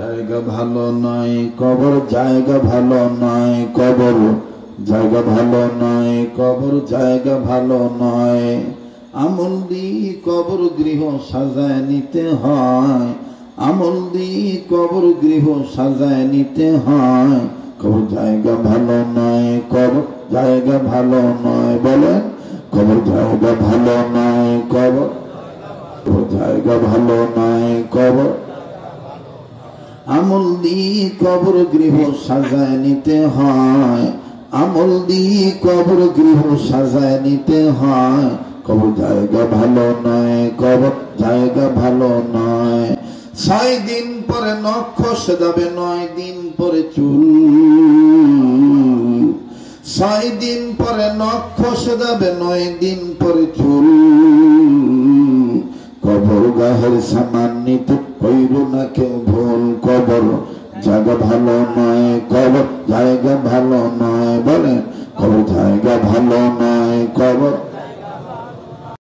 জায়গা ভালো নয়, কবর জায়গা ভালো নয়, কবর জায়গা ভালো নয়, কবর জায়গা ভালো নয়। আমল দিয়ে কবর গৃহ সাজায় নিতে হয়, আমল দিয়ে কবর গৃহ সাজায় নিতে হয়। কবর জায়গা ভালো নয়, কবর জায়গা ভালো নয়, বলেন কবর জায়গা ভালো নয়, কবর জায়গা ভালো নয়, কবর। আমল দিয়ে কবর গৃহ সাজায় নিতে হয়, আমল দিয়ে কবর গৃহ সাজায় নিতে হয়। কবর জায়গা ভালো নয়, কবর জায়গা ভালো নয়। 6 দিন পরে নখ খসে যাবে, 9 দিন পরে চুল। 6 দিন পরে নখ খসে যাবে, 9 দিন পরে চুল। কবর গাহের সামান নিতে কইর না কেউ ভুল, কবর জায়গা ভালো নয়, কবর জায়গা ভালো নয়, বলেন কবর জায়গা ভালো